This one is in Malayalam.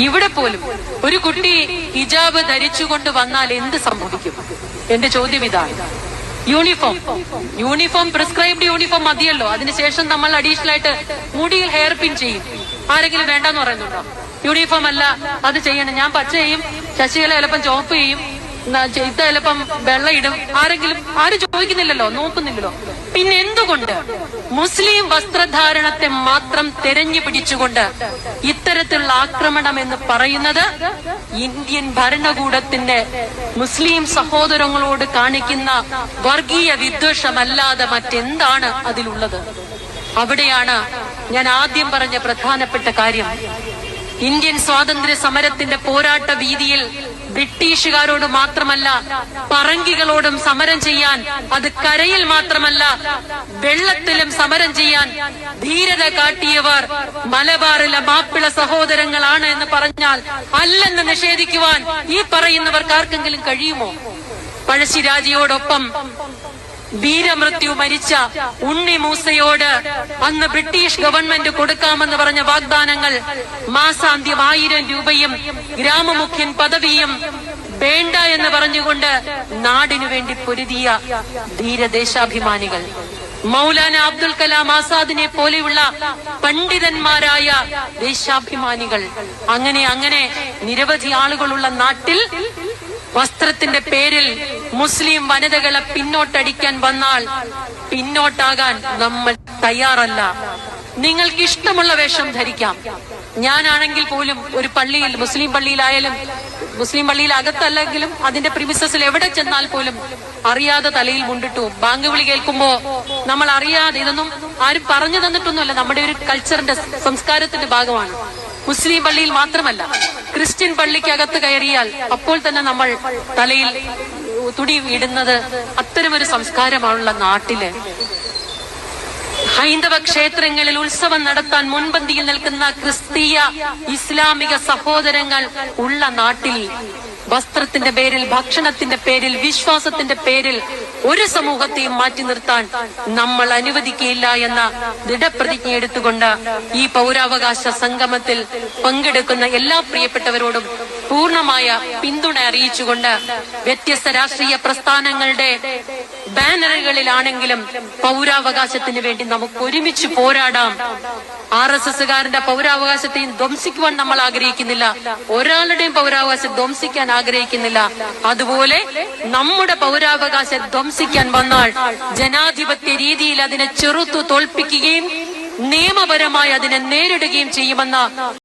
ഇവിടെ പോലും ഒരു കുട്ടി ഹിജാബ് ധരിച്ചുകൊണ്ട് വന്നാൽ എന്ത് സംഭവിക്കും? എന്റെ ചോദ്യം ഇതാണ്. യൂണിഫോം പ്രിസ്ക്രൈബ്ഡ് യൂണിഫോം മതിയല്ലോ. അതിനുശേഷം നമ്മൾ അഡീഷണൽ ആയിട്ട് മുടിയിൽ ഹെയർ പിൻ ചെയ്യും. ആരെങ്കിലും വേണ്ടെന്ന് പറയുന്നുണ്ടോ? യൂണിഫോം അല്ല, അത് ചെയ്യണം. ഞാൻ പച്ച ചെയ്യും, ശശികല ചിലപ്പം ചോപ്പ് ചെയ്യും, ചെയ്ത ചിലപ്പം വെള്ള ഇടും. ആരും ചോദിക്കുന്നില്ലല്ലോ, നോക്കുന്നില്ലല്ലോ. പിന്നെ എന്തുകൊണ്ട് മുസ്ലിം വസ്ത്രധാരണത്തെ മാത്രം തെരഞ്ഞു പിടിച്ചുകൊണ്ട് ഇത്തരത്തിലുള്ള ആക്രമണം എന്ന് പറയുന്നത് ഇന്ത്യൻ ഭരണകൂടത്തിന്റെ മുസ്ലിം സഹോദരങ്ങളോട് കാണിക്കുന്ന വർഗീയ വിദ്വേഷമല്ലാതെ മറ്റെന്താണ് അതിലുള്ളത്? അവിടെയാണ് ഞാൻ ആദ്യം പറഞ്ഞ പ്രധാനപ്പെട്ട കാര്യം. ഇന്ത്യൻ സ്വാതന്ത്ര്യ സമരത്തിന്റെ പോരാട്ട വീതിയിൽ ബ്രിട്ടീഷുകാരോട് മാത്രമല്ല, പറങ്കികളോടും സമരം ചെയ്യാൻ, അത് കരയിൽ മാത്രമല്ല വെള്ളത്തിലും സമരം ചെയ്യാൻ ധീരത കാട്ടിയവർ മലബാറിലെ മാപ്പിള സഹോദരങ്ങളാണ് എന്ന് പറഞ്ഞാൽ അല്ലെന്ന് നിഷേധിക്കുവാൻ ഈ പറയുന്നവർക്ക് ആർക്കെങ്കിലും കഴിയുമോ? പഴശ്ശിരാജയോടൊപ്പം വീരമൃത്യു മരിച്ച ഉണ്ണി മൂസയോട് അന്ന് ബ്രിട്ടീഷ് ഗവൺമെന്റ് കൊടുക്കാമെന്ന് പറഞ്ഞ വാഗ്ദാനങ്ങൾ മാസാന്ത്യം 1000 രൂപയും ഗ്രാമമുഖ്യൻ പദവിയും വേണ്ട എന്ന് പറഞ്ഞുകൊണ്ട് നാടിനു വേണ്ടി പൊരുതിയ ധീരദേശാഭിമാനികൾ, മൗലാന അബ്ദുൽ കലാം ആസാദിനെ പോലെയുള്ള പണ്ഡിതന്മാരായ ദേശാഭിമാനികൾ, അങ്ങനെ നിരവധി ആളുകളുള്ള നാട്ടിൽ വസ്ത്രത്തിന്റെ പേരിൽ മുസ്ലിം വനിതകളെ പിന്നോട്ടടിക്കാൻ വന്നാൽ പിന്നോട്ടാകാൻ നമ്മൾ തയ്യാറല്ല. നിങ്ങൾക്ക് ഇഷ്ടമുള്ള വേഷം ധരിക്കാം. ഞാനാണെങ്കിൽ പോലും ഒരു പള്ളിയിൽ, മുസ്ലിം പള്ളിയിലായാലും, മുസ്ലിം പള്ളിയിൽ അകത്തല്ലെങ്കിലും അതിന്റെ പ്രിമിസസിൽ എവിടെ ചെന്നാൽ പോലും അറിയാതെ തലയിൽ മുണ്ടിട്ടു ബാങ്ക് വിളി കേൾക്കുമ്പോ നമ്മൾ അറിയാതെ, ഇതൊന്നും ആരും പറഞ്ഞു തന്നിട്ടൊന്നുമല്ല, നമ്മുടെ ഒരു കൾച്ചറിന്റെ സംസ്കാരത്തിന്റെ ഭാഗമാണ്. മുസ്ലിം പള്ളിയിൽ മാത്രമല്ല, ക്രിസ്ത്യൻ പള്ളിക്കകത്ത് കയറിയാൽ അപ്പോൾ തന്നെ നമ്മൾ തലയിൽ തുണി ഇടുന്നത് അത്തരമൊരു സംസ്കാരമാണുള്ള നാട്ടില്. ഹൈന്ദവ ക്ഷേത്രങ്ങളിൽ ഉത്സവം നടത്താൻ മുൻപന്തിയിൽ നിൽക്കുന്ന ക്രിസ്തീയ ഇസ്ലാമിക സഹോദരങ്ങൾ ഉള്ള നാട്ടിൽ വസ്ത്രത്തിന്റെ പേരിൽ, ഭക്ഷണത്തിന്റെ പേരിൽ, വിശ്വാസത്തിന്റെ പേരിൽ ഒരു സമൂഹത്തെയും മാറ്റി നിർത്താൻ നമ്മൾ അനുവദിക്കുകയില്ല എന്ന ദൃഢപ്രതിജ്ഞ എടുത്തുകൊണ്ട് ഈ പൗരാവകാശ സംഗമത്തിൽ പങ്കെടുക്കുന്ന എല്ലാ പ്രിയപ്പെട്ടവരോടും പൂർണ്ണമായ പിന്തുണ അറിയിച്ചുകൊണ്ട് വ്യത്യസ്ത രാഷ്ട്രീയ പ്രസ്ഥാനങ്ങളുടെ ബാനറുകളിലാണെങ്കിലും പൗരാവകാശത്തിന് വേണ്ടി നമുക്ക് ഒരുമിച്ച് പോരാടാം. RSSകാരന്റെ പൗരാവകാശത്തെയും ധ്വംസിക്കുവാൻ നമ്മൾ ആഗ്രഹിക്കുന്നില്ല, ഒരാളുടെയും പൗരാവകാശം ധ്വംസിക്കാൻ ആഗ്രഹിക്കുന്നില്ല. അതുപോലെ നമ്മുടെ പൗരാവകാശം ധ്വംസിക്കാൻ വന്നാൽ ജനാധിപത്യ രീതിയിൽ അതിനെ ചെറുത്തു തോൽപ്പിക്കുകയും നിയമപരമായി അതിനെ നേരിടുകയും ചെയ്യുമെന്ന